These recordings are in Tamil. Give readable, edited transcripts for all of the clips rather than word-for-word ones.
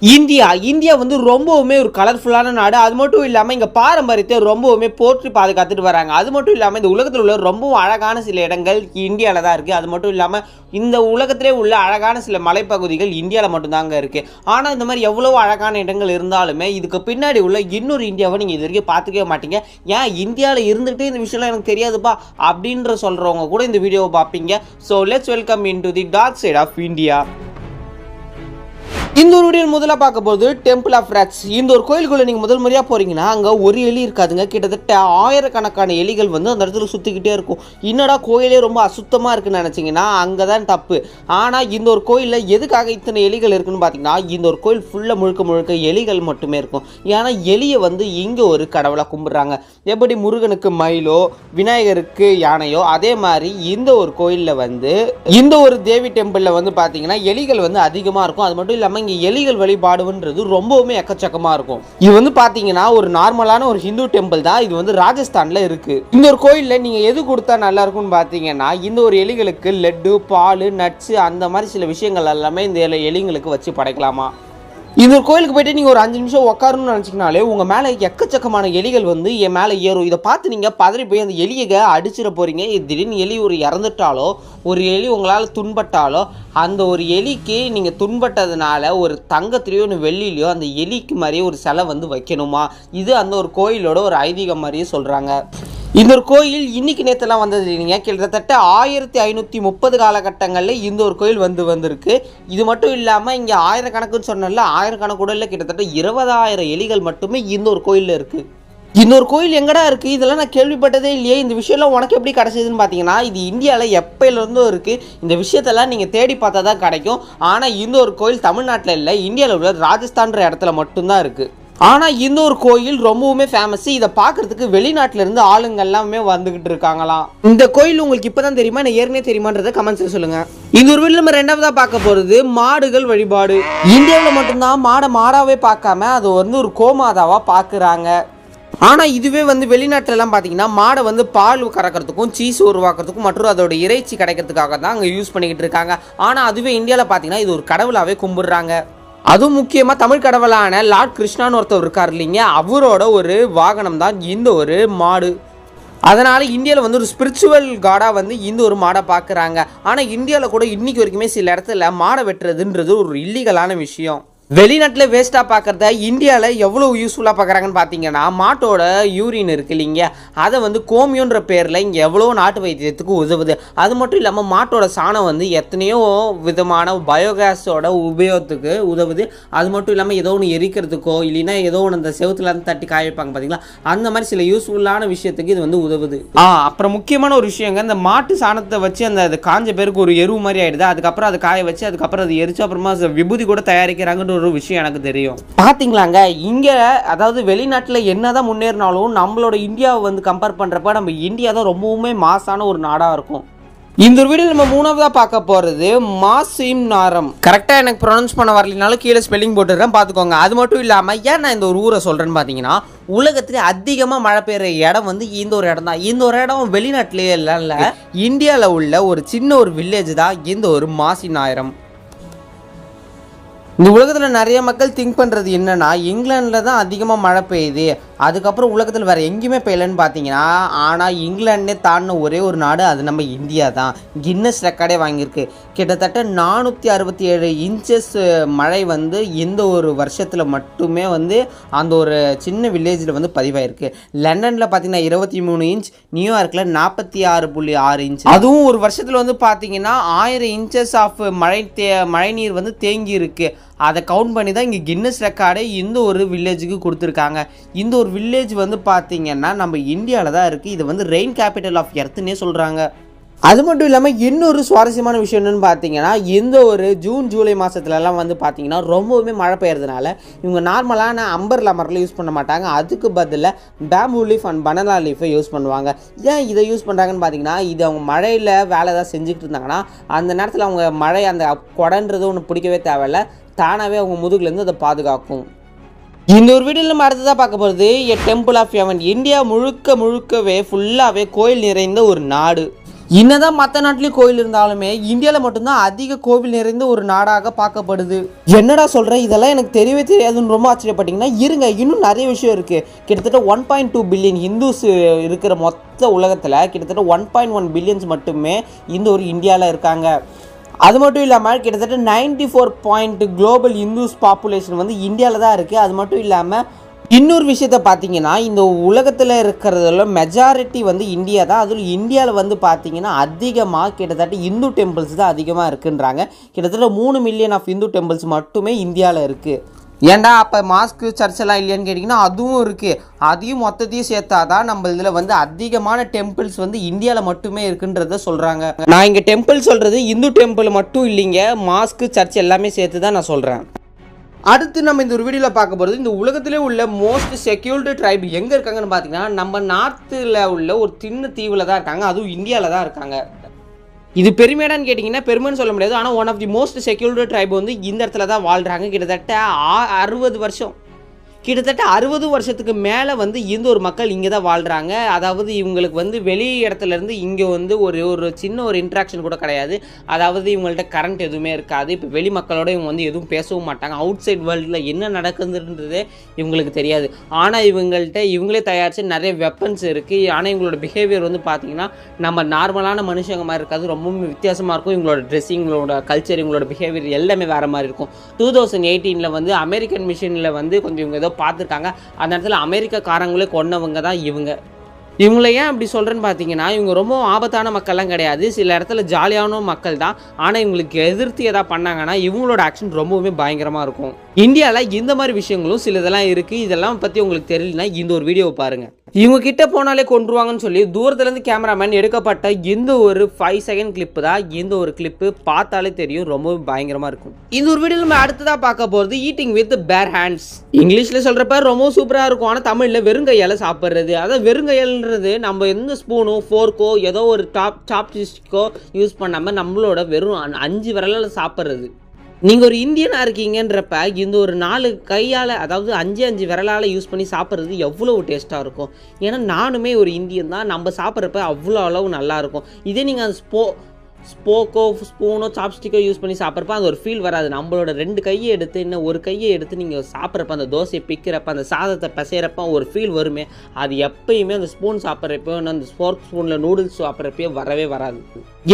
இந்தியா வந்து ரொம்பவுமே ஒரு கலர்ஃபுல்லான நாடு. அது மட்டும் இல்லாமல் இங்கே பாரம்பரியத்தை ரொம்பவுமே போற்றி பாதுகாத்துட்டு வராங்க. அது மட்டும் இல்லாமல் இந்த உலகத்தில் உள்ள ரொம்பவும் அழகான சில இடங்கள் இந்தியாவில் தான் இருக்குது. அது மட்டும் இல்லாமல் இந்த உலகத்திலே உள்ள அழகான சில மலைப்பகுதிகள் இந்தியாவில் மட்டும்தாங்க இருக்குது. ஆனால் இந்த மாதிரி எவ்வளோ அழகான இடங்கள் இருந்தாலுமே இதுக்கு பின்னாடி உள்ள இன்னொரு இந்தியாவை நீங்கள் இது வரைக்கும் பார்த்துக்கவே மாட்டீங்க. ஏன் இந்தியாவில் இருந்துகிட்டு இந்த விஷயம்லாம் எனக்கு தெரியாதுப்பா அப்படின்ற சொல்கிறவங்க கூட இந்த வீடியோவை பார்ப்பீங்க. So let's welcome in to the dark side of India. இந்த ஒரு வீடியோ முதல்ல பார்க்க போது டெம்பிள் ஆஃப் ராட்ஸ். இந்த ஒரு கோயிலுக்குள்ள நீங்கள் முதல் முறையாக போகிறீங்கன்னா அங்கே ஒரு எலி இருக்காதுங்க. கிட்டத்தட்ட ஆயிரக்கணக்கான எலிகள் வந்து அந்த இடத்துல சுற்றிக்கிட்டே இருக்கும். என்னடா கோயிலே ரொம்ப அசுத்தமாக இருக்குன்னு நினச்சிங்கன்னா அங்கே தான் தப்பு. ஆனால் இந்த ஒரு கோயிலில் எதுக்காக இத்தனை எலிகள் இருக்குன்னு பார்த்தீங்கன்னா இந்த ஒரு கோயில் ஃபுல்லாக முழுக்க எலிகள் மட்டுமே இருக்கும். ஏன்னா எலியை வந்து இங்கே ஒரு கடவுளாக கும்பிட்றாங்க. எப்படி முருகனுக்கு மயிலோ விநாயகருக்கு யானையோ அதே மாதிரி இந்த ஒரு கோயிலில் வந்து இந்த ஒரு தேவி டெம்பிளில் வந்து பார்த்தீங்கன்னா எலிகள் வந்து அதிகமாக இருக்கும். அது மட்டும் இல்லாமல் இங்கே எலிகள் வழிபாடுன்றது ரொம்பவுமே எக்கச்சக்கமா இருக்கும். இது வந்து பாத்தீங்கன்னா ஒரு நார்மலான ஒரு ஹிந்து டெம்பிள் தான். இது வந்து ராஜஸ்தான்ல இருக்கு. இந்த ஒரு கோயில்ல நீங்க எது கொடுத்தா நல்லா இருக்கும்னு பாத்தீங்கன்னா இந்த ஒரு எலிகளுக்கு லட்டு, பால், நட்ஸ் அந்த மாதிரி சில விஷயங்கள் எல்லாமே இந்த எலிங்களுக்கு வச்சு படைக்கலாமா. இந்த ஒரு கோயிலுக்கு போயிட்டு நீங்கள் ஒரு 5 நிமிஷம் உட்காரணும்னு நினச்சிங்கனாலே உங்கள் மேலே எக்கச்சக்கமான எலிகள் வந்து என் மேலே ஏறும். இதை பார்த்து நீங்கள் பதறி போய் அந்த எலியை அடிச்சிட போகிறீங்க. திடீர்னு எலி ஒரு இறந்துட்டாலோ ஒரு எலி உங்களால் துன்பட்டாலோ அந்த ஒரு எலிக்கு நீங்கள் துன்பட்டதுனால ஒரு தங்கத்திலையோ ஒன்று வெள்ளிலையோ அந்த எலிக்கு மாதிரியே ஒரு சிலை வந்து வைக்கணுமா. இது அந்த ஒரு கோயிலோட ஒரு ஐதீகம் மாதிரியே சொல்கிறாங்க. இந்த ஒரு கோயில் இன்னைக்கு நேற்றுலாம் வந்தது இல்லைங்க. கிட்டத்தட்ட 1530 காலகட்டங்களில் இந்த ஒரு கோயில் வந்திருக்கு. இது மட்டும் இல்லாமல் இங்கே ஆயிரக்கணக்குன்னு சொன்னால ஆயிரக்கணக்கு கூட இல்லை, கிட்டத்தட்ட 20,000 எலிகள் மட்டுமே இந்த ஒரு கோயிலில் இருக்குது. இந்த ஒரு கோயில் எங்கடா இருக்குது? இதெல்லாம் நான் கேள்விப்பட்டதே இல்லையே. இந்த விஷயம்லாம் உனக்கு எப்படி கிடைச்சதுன்னு பார்த்தீங்கன்னா இது இந்தியாவில் எப்போலேருந்தும் இருக்குது. இந்த விஷயத்தெல்லாம் நீங்கள் தேடி பார்த்தா தான் கிடைக்கும். ஆனால் இந்த ஒரு கோயில் தமிழ்நாட்டில் இல்லை, இந்தியாவில் உள்ள ராஜஸ்தான்ற இடத்துல மட்டும்தான் இருக்குது. ஆனால் இந்த ஒரு கோயில் ரொம்பவுமே ஃபேமஸ். இதை பார்க்கறதுக்கு வெளிநாட்டிலேருந்து ஆளுங்க எல்லாமே வந்துகிட்டு இருக்காங்களாம். இந்த கோயில் உங்களுக்கு இப்போ தான் தெரியுமா, நான் ஏற்கனவே தெரியுமான்றதை கமெண்ட்ஸில் சொல்லுங்கள். இந்த ஒரு வீடியோ நம்ம ரெண்டாவதாக பார்க்க போகிறது மாடுகள் வழிபாடு. இந்தியாவில் மட்டும்தான் மாடாவே பார்க்காம அது வந்து ஒரு கோமாதாவாக பார்க்குறாங்க. ஆனால் இதுவே வந்து வெளிநாட்டிலலாம் பார்த்தீங்கன்னா மாடை வந்து பால் கறக்கிறதுக்கும் சீஸ் உருவாக்குறதுக்கும் மற்றும் அதோட இறைச்சி கிடைக்கிறதுக்காக தான் அங்கே யூஸ் பண்ணிக்கிட்டு இருக்காங்க. ஆனால் அதுவே இந்தியாவில் பார்த்தீங்கன்னா இது ஒரு கடவுளாகவே கும்பிடுறாங்க. அதுவும் முக்கியமாக தமிழ் கடவுளான லார்ட் கிருஷ்ணான்னு ஒருத்தர் இருக்கார் இல்லைங்க, அவரோட ஒரு வாகனம் தான் இந்த ஒரு மாடு. அதனால் இந்தியாவில் வந்து ஒரு ஸ்பிரிச்சுவல் காடாக வந்து இந்த ஒரு மாடை பார்க்குறாங்க. ஆனால் இந்தியாவில் கூட இன்றைக்கி வரைக்குமே சில இடத்துல மாடை வெட்டுறதுன்றது ஒரு இல்லீகலான விஷயம். வெளிநாட்டில் வேஸ்ட்டாக பார்க்குறத இந்தியாவில் எவ்வளோ யூஸ்ஃபுல்லாக பார்க்குறாங்கன்னு பார்த்தீங்கன்னா மாட்டோட யூரின் இருக்குது இல்லைங்க, அதை வந்து கோமியோன்ற பேரில் இங்கே எவ்வளோ நாட்டு வைத்தியத்துக்கு உதவுது. அது மட்டும் இல்லாமல் மாட்டோட சாணம் வந்து எத்தனையோ விதமான பயோகேஸோட உபயோகத்துக்கு உதவுது. அது மட்டும் இல்லாமல் ஏதோ ஒன்று எரிக்கிறதுக்கோ இல்லைன்னா ஏதோ ஒன்று அந்த செவத்துலேருந்து தட்டி காய வைப்பாங்க பார்த்தீங்களா, அந்த மாதிரி சில யூஸ்ஃபுல்லான விஷயத்துக்கு இது வந்து உதவுது. அப்புறம் முக்கியமான ஒரு விஷயங்க, இந்த மாட்டு சாணத்தை வச்சு அந்த காஞ்ச பேருக்கு ஒரு எருவு மாதிரி ஆகிடுது. அதுக்கப்புறம் அதை காய வச்சு அதுக்கப்புறம் அது எரிச்சு அப்புறமா விபூதி கூட தயாரிக்கிறாங்கன்ற ஒரு விஷயம் எனக்கு தெரியும். பாத்தீங்களாங்க, இங்க அதாவது வெளிநாட்டுல என்னதான் முன்னேறினாலும் நம்மளோட இந்தியாவை வந்து கம்பேர் பண்றப்ப நம்ம இந்தியா தான் ரொம்பவுமே மாசான ஒரு நாடா இருக்கும். இந்த ஒரு வீடியோ நம்ம மூணாவதா பார்க்க போறது மாசிம் நாரம். கரெக்டா எனக்கு ப்ரொனவுன்ஸ் பண்ண வரலனாலும் கீழே ஸ்பெல்லிங் போட்டுறேன் பார்த்துக்கோங்க. அது மட்டும் இல்லாம ஏன் நான் இந்த ஒரு ஊரை சொல்றேன்னு பாத்தீங்கன்னா உலகத்திலே அதிகமாக மழை பெய்யுற இடம் வந்து இந்த ஒரு இடம் தான். இந்த ஒரு இடம் வெளிநாட்டிலேயே இல்லை, இந்தியாவில் உள்ள ஒரு சின்ன ஒரு வில்லேஜ் தான் இந்த ஒரு மாசிநாயரம். இந்த உலகத்தில் நிறைய மக்கள் திங்க் பண்ணுறது என்னென்னா இங்கிலாண்டில் தான் அதிகமாக மழை பெய்யுது, அதுக்கப்புறம் உலகத்தில் வேறு எங்கேயுமே பெய்யலன்னு பார்த்தீங்கன்னா ஆனால் இங்கிலாண்டே தாண்டின ஒரே ஒரு நாடு அது நம்ம இந்தியா தான். கின்னஸ் ரெக்கார்டே வாங்கியிருக்கு. கிட்டத்தட்ட 467 இன்ச்சஸ் மழை வந்து இந்த ஒரு வருஷத்தில் மட்டுமே வந்து அந்த ஒரு சின்ன வில்லேஜில் வந்து பதிவாயிருக்கு. லண்டனில் பார்த்தீங்கன்னா 23 இன்ச், நியூயார்க்கில் 46.6 இன்ச். அதுவும் ஒரு வருஷத்தில் வந்து பார்த்தீங்கன்னா 1000 இன்ச்சஸ் ஆஃப் மழை நீர் வந்து தேங்கி இருக்கு. அதை கவுண்ட் பண்ணி தான் இங்கே கின்னஸ் ரெக்கார்டே இந்த ஒரு வில்லேஜுக்கு கொடுத்துருக்காங்க. இந்த ஒரு வில்லேஜ் வந்து பார்த்தீங்கன்னா நம்ம இந்தியாவில் தான் இருக்குது. இது வந்து ரெயின் கேபிட்டல் ஆஃப் எர்த்துன்னே சொல்கிறாங்க. அது மட்டும் இல்லாமல் இன்னொரு சுவாரஸ்யமான விஷயம் என்னென்னு பார்த்தீங்கன்னா இந்த ஒரு ஜூன் ஜூலை மாதத்துலலாம் வந்து பார்த்தீங்கன்னா ரொம்பவுமே மழை பெய்யறதுனால இவங்க நார்மலான அம்பர்லா மரத்தில் யூஸ் பண்ண மாட்டாங்க. அதுக்கு பதிலாக பேம்பூ லீஃப் அண்ட் பனானா லீஃபை யூஸ் பண்ணுவாங்க. ஏன் இதை யூஸ் பண்ணுறாங்கன்னு பார்த்தீங்கன்னா இது அவங்க மழையில் வேலை ஏதாவது செஞ்சுக்கிட்டு இருந்தாங்கன்னா அந்த நேரத்தில் அவங்க மழை அந்த கொடன்றது ஒன்று பிடிக்கவே தேவையில்லை, தானாகவே அவங்க முதுகுலேருந்து அதை பாதுகாக்கும். இந்த ஒரு வீடியோவில் நம்ம அடுத்ததாக பார்க்க போகிறது டெம்பிள் ஆஃப் ஹெவன். இந்தியா முழுக்கவே ஃபுல்லாகவே கோயில் நிறைந்த ஒரு நாடு. என்னதான் மற்ற நாட்டிலேயும் கோவில் இருந்தாலுமே இந்தியாவில் மட்டும்தான் அதிக கோவில் நிறைந்த ஒரு நாடாக பார்க்கப்படுது. என்னடா சொல்கிறேன், இதெல்லாம் எனக்கு தெரியவே தெரியாதுன்னு ரொம்ப ஆச்சரியப்பட்டீங்கன்னா இருங்க, இன்னும் நிறைய விஷயம் இருக்குது. கிட்டத்தட்ட 1.2 பில்லியன் இந்துஸ் இருக்கிற மொத்த உலகத்தில் கிட்டத்தட்ட 1.1 பில்லியன்ஸ் மட்டுமே இந்த ஒரு இந்தியாவில் இருக்காங்க. அது மட்டும் இல்லாமல் கிட்டத்தட்ட 94 குளோபல் இந்துஸ் பாப்புலேஷன் வந்து இந்தியாவில் தான் இருக்குது. அது மட்டும் இல்லாமல் இன்னொரு விஷயத்த பார்த்தீங்கன்னா இந்த உலகத்தில் இருக்கிறதுல மெஜாரிட்டி வந்து இந்தியா தான். அதில் இந்தியாவில் வந்து பார்த்தீங்கன்னா அதிகமாக கிட்டத்தட்ட இந்து டெம்பிள்ஸ் தான் அதிகமாக இருக்குன்றாங்க. கிட்டத்தட்ட 3 மில்லியன் ஆஃப் இந்து டெம்பிள்ஸ் மட்டுமே இந்தியாவில் இருக்குது. ஏன்டா அப்போ மாஸ்க்கு சர்ச்செல்லாம் இல்லையான்னு கேட்டிங்கன்னா அதுவும் இருக்குது. அதையும் மொத்தத்தையும் சேர்த்தா தான் நம்ம இதில் வந்து அதிகமான டெம்பிள்ஸ் வந்து இந்தியாவில் மட்டுமே இருக்குன்றத சொல்கிறாங்க. நான் இங்கே டெம்பிள் சொல்கிறது இந்து டெம்பிள் மட்டும் இல்லைங்க, மாஸ்க்கு சர்ச் எல்லாமே சேர்த்து தான் நான் சொல்கிறேன். அடுத்து நம்ம இந்த ஒரு வீடியோவில் பார்க்க போகிறது இந்த உலகத்திலே உள்ள மோஸ்ட் செக்யூர்டு ட்ரைப் எங்கே இருக்காங்கன்னு பார்த்தீங்கன்னா நம்ம நார்த்தில் உள்ள ஒரு சின்ன தீவில் தான் இருக்காங்க, அதுவும் இந்தியாவில் தான் இருக்காங்க. இது பெருமையானு கேட்டிங்கன்னா பெருமைன்னு சொல்ல முடியாது, ஆனால் one of the most secured tribe வந்து இந்த இடத்துல தான் வாழ்கிறாங்க. கிட்டத்தட்ட 60 வருஷம், கிட்டத்தட்ட 60 வருஷத்துக்கு மேலே வந்து இந்த ஒரு மக்கள் இங்கே தான் வாழ்கிறாங்க. அதாவது இவங்களுக்கு வந்து வெளி இடத்துலேருந்து இங்கே வந்து ஒரு சின்ன ஒரு இன்ட்ராக்ஷன் கூட கிடையாது. அதாவது இவங்கள்ட்ட கரண்ட் எதுவுமே இருக்காது. இப்போ வெளி மக்களோட இவங்க வந்து எதுவும் பேசவும் மாட்டாங்க. அவுட் சைட் வேர்ல்டில் என்ன நடக்குதுன்றதே இவங்களுக்கு தெரியாது. ஆனால் இவங்கள்ட்ட இவங்களே தயாரித்து நிறைய வெப்பன்ஸ் இருக்குது. ஆனால் இவங்களோட பிஹேவியர் வந்து பார்த்திங்கன்னா நம்ம நார்மலான மனுஷங்க மாதிரி இருக்காது, ரொம்பவும் வித்தியாசமாக இருக்கும். இவங்களோட ட்ரெஸ்ஸிங், இவங்களோட கல்ச்சர், இவங்களோட பிஹேவியர் எல்லாமே வேறு மாதிரி இருக்கும். 2018 வந்து அமெரிக்கன் மிஷனில் வந்து கொஞ்சம் இவங்க ஏதோ பார்த்துருக்காங்க. அந்த இடத்துல அமெரிக்காக்காரங்களே கொன்னவங்க தான் இவங்க. இவங்களை ஏன் அப்படி சொல்கிறேன்னு பார்த்தீங்கன்னா இவங்க ரொம்ப ஆபத்தான மக்கள்லாம் கிடையாது, சில இடத்துல ஜாலியான மக்கள் தான். ஆனால் இவங்களுக்கு எதிர்த்து எதாவது பண்ணாங்கன்னா இவங்களோட ஆக்ஷன் ரொம்பவுமே பயங்கரமாக இருக்கும். இந்தியாவில் இந்த மாதிரி விஷயங்களும் சிலதெல்லாம் இருக்குது. இதெல்லாம் பற்றி உங்களுக்கு தெரியலனா இந்த ஒரு வீடியோவை பாருங்கள். இவங்க கிட்ட போனாலே கொண்டுருவாங்கன்னு சொல்லி தூரத்துலேருந்து கேமராமேன் எடுக்கப்பட்ட இந்த ஒரு 5 செகண்ட் கிளிப்பு தான். இந்த ஒரு கிளிப்பு பார்த்தாலே தெரியும், ரொம்பவும் பயங்கரமாக இருக்கும். இந்த ஒரு வீடியோ நம்ம அடுத்ததாக பார்க்க போகிறது ஈட்டிங் வித் பேர் ஹேண்ட்ஸ். இங்கிலீஷில் சொல்கிறப்ப ரொம்ப சூப்பராக இருக்கும், ஆனால் தமிழில் வெறுங்கையால் சாப்பிட்றது. அதாவது வெறுங்கையால்ன்றது நம்ம எந்த ஸ்பூனோ ஃபோர்க்கோ ஏதோ ஒரு சாப்ஸ்டிக்கோ யூஸ் பண்ணாமல் நம்மளோட வெறும் 5 விரலால் சாப்பிட்றது. நீங்கள் ஒரு இந்தியனாக இருக்கீங்கன்றப்ப இந்த ஒரு 4 கையால், அதாவது 5 விரலால் யூஸ் பண்ணி சாப்பிட்றது எவ்வளோ டேஸ்ட்டாக இருக்கும். ஏன்னா நானுமே ஒரு இந்தியன் தான், நம்ம சாப்பிட்றப்ப அவ்வளோ அளவு நல்லாயிருக்கும். இதே நீங்கள் அந்த ஸ்போக்கோ ஸ்பூனோ சாப்ஸ்டிக்கோ யூஸ் பண்ணி சாப்பிட்றப்ப அது ஒரு ஃபீல் வராது. நம்மளோட 2 கையை எடுத்து இன்னும் ஒரு கையை எடுத்து நீங்கள் சாப்பிட்றப்ப அந்த தோசையை பிக்கிறப்ப அந்த சாதத்தை பிசைகிறப்ப ஒரு ஃபீல் வருமே, அது எப்பயுமே அந்த ஸ்பூன் சாப்பிட்றப்போ அந்த ஸ்போர்க் ஸ்பூனில் நூடுல்ஸ் சாப்பிட்றப்போ வரவே வராது.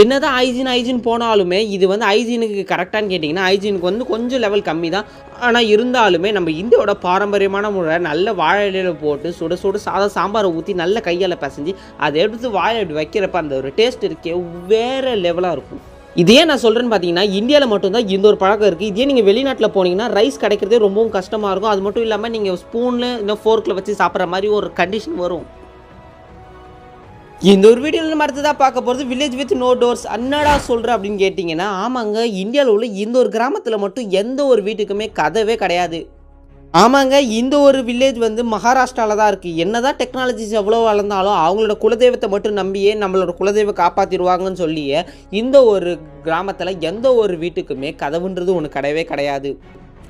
என்னதான் ஹைஜீன் போனாலுமே இது வந்து ஹைஜீனுக்கு கரெக்டானு கேட்டிங்கன்னா ஹைஜீனுக்கு வந்து கொஞ்சம் லெவல் கம்மி தான். ஆனால் இருந்தாலுமே நம்ம இந்தியாவோட பாரம்பரியமான முறை நல்ல வாழை இலையில் போட்டு சுட சுட சாம்பாரை ஊற்றி நல்ல கையால் பிசைஞ்சு அதை எடுத்து வாழை வைக்கிறப்ப அந்த ஒரு டேஸ்ட் இருக்கே வேறு லெவலாக இருக்கும். இதே நான் சொல்கிறேன்னு பார்த்தீங்கன்னா இந்தியாவில் மட்டும்தான் இந்த ஒரு பழக்கம் இருக்குது. இதே நீங்கள் வெளிநாட்டில் போனீங்கன்னா ரைஸ் கிடைக்கிறதே ரொம்பவும் கஷ்டமாக இருக்கும். அது மட்டும் இல்லாமல் நீங்கள் ஸ்பூனில் இன்னும் ஃபோர்க்கில் வச்சு சாப்பிட்ற மாதிரி ஒரு கண்டிஷன் வரும். இந்த ஒரு வீடியோவில் நம்ம அடுத்ததாக பார்க்க போகிறது வில்லேஜ் வித் நோ டோர்ஸ். என்னடா சொல்கிற அப்படின்னு கேட்டிங்கன்னா ஆமாங்க, இந்தியாவில் உள்ள இந்த ஒரு கிராமத்தில் மட்டும் எந்த ஒரு வீட்டுக்குமே கதவே கிடையாது. ஆமாங்க, இந்த ஒரு வில்லேஜ் வந்து மகாராஷ்டிராவில் தான் இருக்குது. என்ன தான் டெக்னாலஜிஸ் எவ்வளோ வளர்ந்தாலும் அவங்களோட குலதெய்வத்தை மட்டும் நம்பியே நம்மளோட குலதெய்வம் காப்பாற்றிடுவாங்கன்னு சொல்லியே இந்த ஒரு கிராமத்தில் எந்த ஒரு வீட்டுக்குமே கதவுன்றது ஒன்று கிடையவே கிடையாது.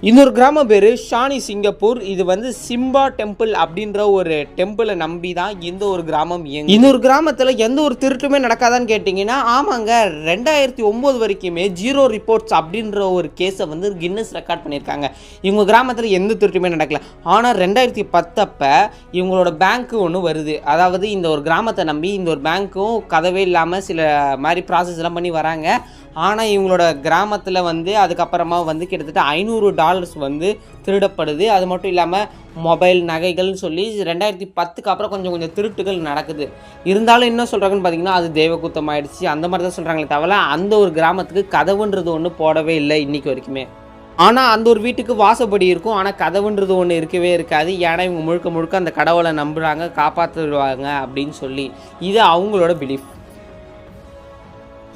இன்னொரு கிராமம் பேர் ஷானி சிங்கப்பூர். இது வந்து சிம்பா டெம்பிள் அப்படின்ற ஒரு டெம்பிளை நம்பி தான் இந்த ஒரு கிராமம் இயங்கும். இன்னொரு கிராமத்தில் எந்த ஒரு திருட்டுமே நடக்காதான்னு கேட்டிங்கன்னா ஆமாங்க, 2009 வரைக்குமே 0 ரிப்போர்ட்ஸ் அப்படின்ற ஒரு கேஸை வந்து கின்னஸ் ரெக்கார்ட் பண்ணியிருக்காங்க. இவங்க கிராமத்தில் எந்த திருட்டுமே நடக்கல. ஆனால் 2010 அப்போ இவங்களோட பேங்க்கு ஒன்று வருது. அதாவது இந்த ஒரு கிராமத்தை நம்பி இந்த ஒரு பேங்க்கும் கதவே இல்லாமல் சில மாதிரி ப்ராசஸ்லாம் பண்ணி வராங்க. ஆனால் இவங்களோட கிராமத்தில் வந்து அதுக்கப்புறமா வந்து கிட்டத்தட்ட $500 வந்து திருடப்படுது. அது மட்டும் இல்லாமல் மொபைல் நகைகள்னு சொல்லி 2010க்கு அப்புறம் கொஞ்சம் திருட்டுகள் நடக்குது. இருந்தாலும் என்ன சொல்கிறாங்கன்னு பார்த்தீங்கன்னா அது தெய்வக்கூத்தம் ஆயிடுச்சு அந்த மாதிரி தான் சொல்கிறாங்களே தவிர அந்த ஒரு கிராமத்துக்கு கதவுன்றது ஒன்று போடவே இல்லை இன்றைக்கி வரைக்குமே. ஆனால் அந்த ஒரு வீட்டுக்கு வாசப்படி இருக்கும், ஆனால் கதவுன்றது ஒன்று இருக்கவே இருக்காது. ஏன்னா இவங்க முழுக்க அந்த கடவுளை நம்புகிறாங்க, காப்பாற்றிடுவாங்க அப்படின்னு சொல்லி. இது அவங்களோட பிலீஃப்.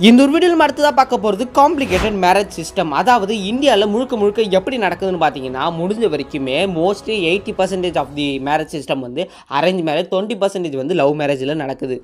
இந்த ஒரு வீடியோவில் அடுத்ததாக பார்க்க போகிறது காம்ப்ளிகேட்டட் மேரேஜ் சிஸ்டம். அதாவது இந்தியாவில் முழுக்க எப்படி நடக்குதுன்னு பார்த்தீங்கன்னா முடிஞ்ச வரைக்குமே mostly 80% of the marriage system வந்து அரேஞ்ச் மேரேஜ், 20% வந்து லவ் மேரேஜில் நடக்குது.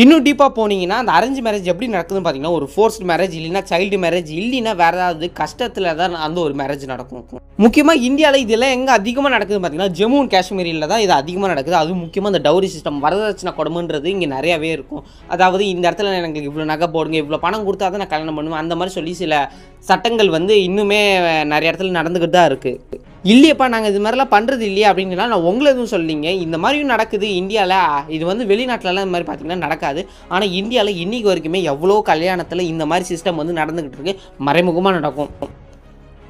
இன்னும் டீப்பாக போனீங்கன்னா அந்த அரேஞ்ச் மேரேஜ் எப்படி நடக்குதுன்னு பார்த்தீங்கன்னா ஒரு ஃபோர்ஸ்ட் மேரேஜ் இல்லைன்னா சைல்டு மேரேஜ் இல்லைன்னா வேறு ஏதாவது கஷ்டத்தில் தான் அந்த ஒரு மேரேஜ் நடக்கும். முக்கியமாக இந்தியாவில் இதெல்லாம் எங்கே அதிகமாக நடக்குதுன்னு பார்த்தீங்கன்னா ஜம்மு அண்ட் காஷ்மீரில் தான் இது அதிகமாக நடக்குது. அதுவும் முக்கியமாக அந்த டவுரி சிஸ்டம் வரதட்சணை கொடுமைன்றது இங்கே நிறையாவே இருக்கும். அதாவது இந்த இடத்துல எனக்கு இவ்வளோ நகை போடுங்க, இவ்வளோ பணம் கொடுத்தா தான் நான் கல்யாணம் பண்ணுவேன், அந்த மாதிரி சொல்லி சில சட்டங்கள் வந்து இன்னுமே நிறைய இடத்துல நடந்துக்கிட்டு தான் இருக்குது. இல்லையப்பா நாங்கள் இது மாதிரிலாம் பண்ணுறது இல்லையா அப்படின்னா நான் உங்களை எதுவும் சொல்லிங்க. இந்த மாதிரியும் நடக்குது இந்தியாவில். இது வந்து வெளிநாட்டிலலாம் இந்த மாதிரி பார்த்திங்கன்னா நடக்காது. ஆனால் இந்தியாவில் இன்றைக்கி வரைக்குமே எவ்வளோ கல்யாணத்தில் இந்த மாதிரி சிஸ்டம் வந்து நடந்துக்கிட்டு இருக்கு, மறைமுகமாக நடக்கும்.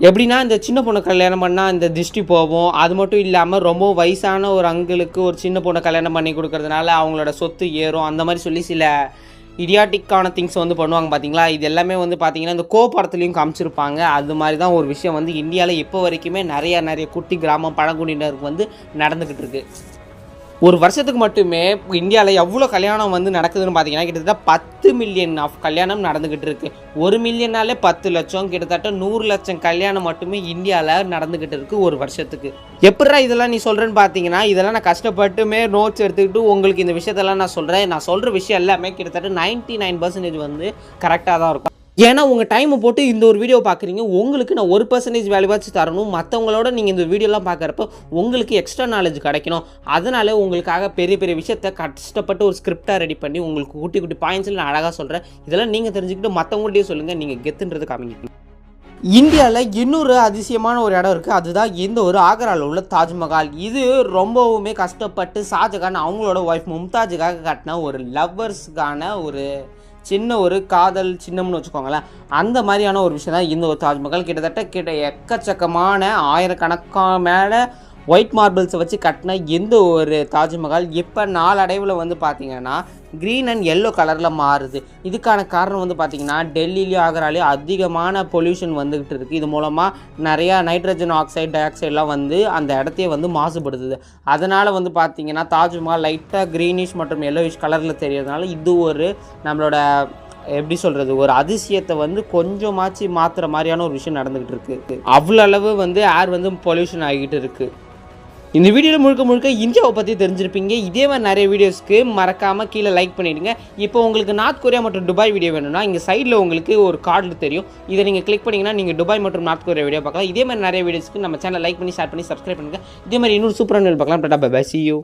எப்படின்னா இந்த சின்ன பொண்ணு கல்யாணம் பண்ணால் இந்த திருஷ்டி போகும். அது மட்டும் இல்லாமல் ரொம்ப வயசான ஒரு அங்கிளுக்கு ஒரு சின்ன பொண்ணை கல்யாணம் பண்ணி கொடுக்கறதுனால அவங்களோட சொத்து ஏறும். அந்த மாதிரி சொல்லி சில இடியாட்டிக்கான திங்ஸ் வந்து பண்ணுவாங்க பார்த்தீங்களா. இது எல்லாமே வந்து பார்த்தீங்கன்னா இந்த படத்துலையும் காமிச்சிருப்பாங்க. அது மாதிரி தான் ஒரு விஷயம் வந்து இந்தியாவில் இப்போ வரைக்குமே நிறைய குட்டி கிராமம் பழங்குடியினருக்கு வந்து நடந்துக்கிட்டு இருக்கு. ஒரு வருஷத்துக்கு மட்டுமே இந்தியாவில் எவ்வளோ கல்யாணம் வந்து நடக்குதுன்னு பார்த்தீங்கன்னா கிட்டத்தட்ட 10 மில்லியன் ஆஃப் கல்யாணம் நடந்துக்கிட்டு இருக்குது. 1 மில்லியனாலே 10 லட்சம், கிட்டத்தட்ட 100 லட்சம் கல்யாணம் மட்டுமே இந்தியாவில் நடந்துக்கிட்டு இருக்குது ஒரு வருஷத்துக்கு. எப்படா இதெல்லாம் நீ சொல்கிறேன்னு பார்த்தீங்கன்னா இதெல்லாம் நான் கஷ்டப்பட்டுமே நோட்ஸ் எடுத்துக்கிட்டு உங்களுக்கு இந்த விஷயத்தெல்லாம் நான் சொல்கிற விஷயம் எல்லாமே கிட்டத்தட்ட 99% வந்து கரெக்டாக தான் இருக்கும். ஏன்னா உங்கள் டைமை போட்டு இந்த ஒரு வீடியோ பார்க்குறீங்க, உங்களுக்கு நான் 1% வேல்யூவாச்சு தரணும். மற்றவங்களோட நீங்கள் இந்த வீடியோலாம் பார்க்குறப்ப உங்களுக்கு எக்ஸ்ட்ரா நாலேஜ் கிடைக்கணும். அதனால உங்களுக்காக பெரிய விஷயத்தை கஷ்டப்பட்டு ஒரு ஸ்கிரிப்டாக ரெடி பண்ணி உங்களுக்கு குட்டி பாயிண்ட்ஸில் நான் அழகாக சொல்கிறேன். இதெல்லாம் நீங்கள் தெரிஞ்சுக்கிட்டு மற்றவங்கள்ட்டையும் சொல்லுங்கள், நீங்கள் கெத்துன்றது காமிங்க. இந்தியாவில் இன்னொரு அதிசயமான ஒரு இடம் இருக்குது. அதுதான் இந்த ஒரு ஆக்ராவில் உள்ள தாஜ்மஹால். இது ரொம்பவுமே கஷ்டப்பட்டு ஷாஜகான் அவங்களோட ஒய்ஃப் மும்தாஜுக்காக கட்டின ஒரு லவ்வர்ஸுக்கான ஒரு சின்ன ஒரு காதல் சின்னம்னு வச்சுக்கோங்களேன். அந்த மாதிரியான ஒரு விஷயம் தான் இந்த ஒரு தாஜ்மஹால். கிட்டத்தட்ட எக்கச்சக்கமான ஆயிரக்கணக்கான மேலே ஒயிட் மார்பிள்ஸை வச்சு கட்டின எந்த ஒரு தாஜ்மஹால் இப்போ நாளடைவில் வந்து பார்த்திங்கன்னா க்ரீன் அண்ட் எல்லோ கலரில் மாறுது. இதுக்கான காரணம் வந்து பார்த்திங்கன்னா டெல்லியிலையும் ஆக்ராலையும் அதிகமான பொல்யூஷன் வந்துக்கிட்டு இருக்குது. இது மூலமாக நிறையா நைட்ரஜன் ஆக்சைடு டை ஆக்சைடெலாம் வந்து அந்த இடத்தையே வந்து மாசுபடுத்துது. அதனால் வந்து பார்த்திங்கன்னா தாஜ்மஹால் லைட்டாக க்ரீனிஷ் மற்றும் எல்லோயிஷ் கலரில் தெரியறதுனால இது ஒரு நம்மளோட எப்படி சொல்கிறது ஒரு அதிசயத்தை வந்து கொஞ்சமாச்சு மாற்றுற மாதிரியான ஒரு விஷயம் நடந்துக்கிட்டு இருக்குது. அவ்வளோ அளவு வந்து ஏர் வந்து பொல்யூஷன் ஆகிக்கிட்டு இருக்குது. இந்த வீடியோவில் முழுக்க இந்தியாவை பற்றி தெரிஞ்சிருப்பீங்க. இதே மாதிரி நிறைய வீடியோஸ்க்கு மறக்காமல் கீழே லைக் பண்ணிவிடுங்க. இப்போ உங்களுக்கு நார்த் கொரியா மற்றும் துபாய் வீடியோ வேணும்னா இங்கே சைடில் உங்களுக்கு ஒரு கார்டு தெரியும். இதை நீங்கள் கிளிக் பண்ணிங்கன்னா நீங்கள் துபாய் மற்றும் நார்த் கொரியா வீடியோ பார்க்கலாம். இதே மாதிரி நிறைய வீடியோஸ்க்கு நம்ம சேனல் லைக் பண்ணி ஷேர் பண்ணி சப்ஸ்கிரைப் பண்ணுங்கள். இதே மாதிரி இன்னொரு சூப்பரான வீடியோ பார்க்கலாம். Tata bye bye, see you.